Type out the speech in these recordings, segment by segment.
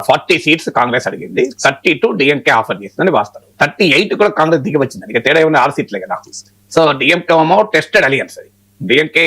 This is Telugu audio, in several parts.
40 సీట్స్ కాంగ్రెస్ అడిగింది, 32 డిఎంకే ఆఫర్ చేసిందని వాస్తవం. 38 కూడా కాంగ్రెస్ దిగి వచ్చింది. ఇక తేడా ఏమన్నా 6 సీట్లే కదా. సో డిఎంకే ఏమో టెస్టెడ్ అలియన్స్. అది డిఎంకే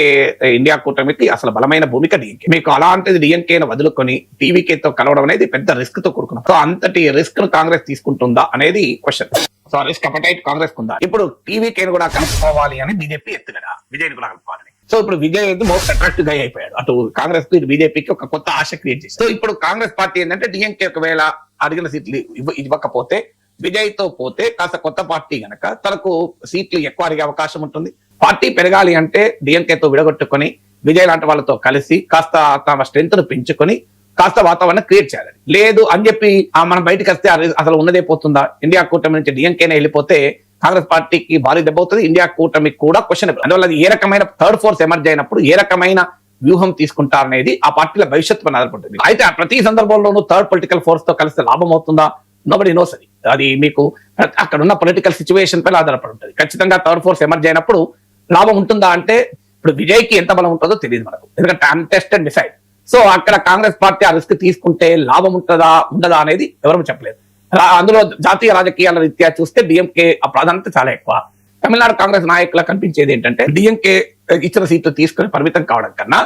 ఇండియా కూటమికి అసలు బలమైన భూమిక డిఎంకే. మీకు అలాంటిది డిఎంకేను వదులుకొని టీవీకేతో కలవడం అనేది పెద్ద రిస్క్ తో కూడుకున్నాం. సో అంతటి రిస్క్ ను కాంగ్రెస్ తీసుకుంటుందా అనేది question. So risk appetite Congress ఉందా? ఇప్పుడు టీవీకేను కూడా కలుపుకోవాలి అని బీజేపీ ఎత్తుగడ, విజయ్ కూడా కలుపుకోవాలని. సో ఇప్పుడు విజయ్ మోస్ట్ అట్రాక్టివ్ గా అయిపోయాడు. అటు కాంగ్రెస్ కు, బీజేపీకి ఒక కొత్త ఆశ క్రియేట్ చేసి. సో ఇప్పుడు కాంగ్రెస్ పార్టీ ఏంటంటే డిఎంకే ఒకవేళ అడిగిన సీట్లు ఇవ్వకపోతే, విజయ్ తో పోతే కాస్త కొత్త పార్టీ గనక తనకు సీట్లు ఎక్కువ అడిగే అవకాశం ఉంటుంది. పార్టీ పెరగాలి అంటే డిఎంకేతో విడగొట్టుకొని విజయ్ లాంటి వాళ్ళతో కలిసి కాస్త తమ స్ట్రెంత్ ను పెంచుకొని కాస్త వాతావరణం క్రియేట్ చేయాలి. లేదు అని చెప్పి మనం బయటకు వస్తే అసలు ఉన్నదే పోతుందా? ఇండియా కూటమి నుంచి డిఎంకేనే వెళ్ళిపోతే కాంగ్రెస్ పార్టీకి భారీ దెబ్బ అవుతుంది. ఇండియా కూటమికి కూడా క్వశ్చనబుల్. అందువల్ల అది ఏ రకమైన థర్డ్ ఫోర్స్ ఎమర్జ్ అయినప్పుడు ఏ రకమైన వ్యూహం తీసుకుంటారనేది ఆ పార్టీల భవిష్యత్తు పైన ఆధారపడుతుంది. అయితే ప్రతి సందర్భంలోనూ థర్డ్ పొలిటికల్ ఫోర్స్ తో కలిస్తే లాభం అవుతుందా? Nobody nose. అది మీకు అక్కడ ఉన్న పొలిటికల్ సిచ్యువేషన్ పైన ఆధారపడి ఉంటుంది. ఖచ్చితంగా థర్డ్ ఫోర్స్ ఎమర్జ్ అయినప్పుడు లాభం ఉంటుందా అంటే ఇప్పుడు విజయ్ కి ఎంత బలం ఉంటుందో తెలియదు మనకు, ఎందుకంటే అన్టెస్టెడ్ డిసైడ్. సో అక్కడ కాంగ్రెస్ పార్టీ ఆ రిస్క్ తీసుకుంటే లాభం ఉంటుందా ఉండదా అనేది ఎవరు చెప్పలేదు. అందులో జాతీయ రాజకీయాల రీత్యా చూస్తే డిఎంకే ఆ ప్రాధాన్యత చాలా ఎక్కువ. తమిళనాడు కాంగ్రెస్ నాయకులకు కనిపించేది ఏంటంటే డిఎంకే ఇచ్చిన సీట్లు తీసుకుని పరిమితం కావడం కన్నా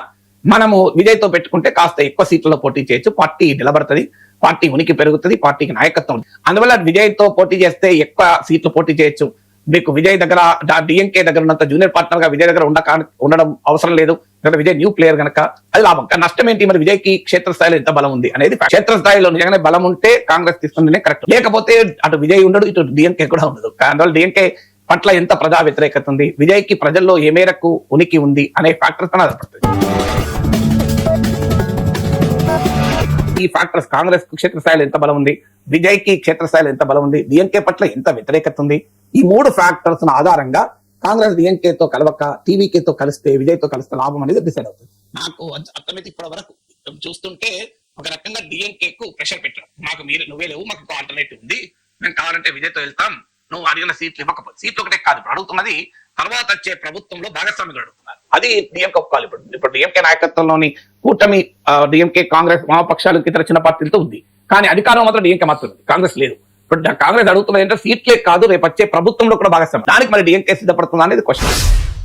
మనము విజయ్ తో పెట్టుకుంటే కాస్త ఎక్కువ సీట్లలో పోటీ చేయొచ్చు, పార్టీ నిలబడుతుంది, పార్టీ ఉనికి పెరుగుతుంది, పార్టీకి నాయకత్వం. అందువల్ల విజయ్ తో పోటీ చేస్తే ఎక్కువ సీట్లు పోటీ చేయొచ్చు. మీకు విజయ్ దగ్గర డిఎంకే దగ్గర ఉన్నంత జూనియర్ పార్ట్నర్ గా విజయ్ దగ్గర ఉండడం అవసరం లేదు. విజయ్ న్యూ ప్లేయర్ కనుక అది లాభం. కానీ నష్టం ఏంటి? మరి విజయ్ కి క్షేత్రస్థాయిలో ఎంత బలం ఉంది అనేది. క్షేత్రస్థాయిలో నిజంగానే బలం ఉంటే కాంగ్రెస్ తీసుకుంటేనే కరెక్ట్. లేకపోతే అటు విజయ్ ఉండడు, ఇటు డిఎంకే కూడా ఉండదు. అందువల్ల డిఎంకే పట్ల ఎంత ప్రజా వ్యతిరేకత ఉంది, విజయ్ కి ప్రజల్లో ఏ మేరకు ఉనికి ఉంది అనే ఫ్యాక్టర్స్ పైన ఆధారపడుతుంది. ఈ ఫ్యాక్టర్స్ కాంగ్రెస్ క్షేత్రస్థాయిలో ఎంత బలం ఉంది, విజయ్ కి క్షేత్రస్థాయిలో ఎంత బలం ఉంది, డిఎంకే పట్ల ఎంత వ్యతిరేకత ఉంది, ఈ 3 ఫ్యాక్టర్స్ ఆధారంగా కాంగ్రెస్ డిఎంకేతో కలవక టీవీకేతో కలిస్తే, విజయ్ తో కలిస్తే లాభం అనేది డిసైడ్ అవుతుంది. నాకు అర్థమైతే ఇప్పటి వరకు చూస్తుంటే ఒక రకంగా డిఎంకే కు ప్రెషర్ పెట్టారు. మాకు నువ్వే లేవు, మాకు ఆల్టర్నేటివ్ ఉంది, మేము కావాలంటే విజయ్ తో వెళ్తాం, నువ్వు అడిగిన సీట్లు ఇవ్వకపోతే. సీట్లు ఒకటే కాదు, ఇప్పుడు అడుగుతున్నది తర్వాత వచ్చే ప్రభుత్వంలో భాగస్వామ్యం అడుగుతున్నారు. అది డిఎంకే ఒప్పుకోవాలి. ఇప్పుడు డిఎంకే నాయకత్వంలోని కూటమి డిఎంకే, కాంగ్రెస్, వామపక్షాలకు ఇతర చిన్న పార్టీలతో ఉంది. కానీ అధికారం మాత్రం డిఎంకే మాత్రం ఉంది, కాంగ్రెస్ లేదు. ఇప్పుడు కాంగ్రెస్ అడుగుతున్నది అంటే సీట్లే కాదు, రేపు వచ్చే ప్రభుత్వంలో కూడా భాగస్వామ్యం. దానికి మరి డిఎంకే సిద్ధపడుతుందా అనేది క్వశ్చన్.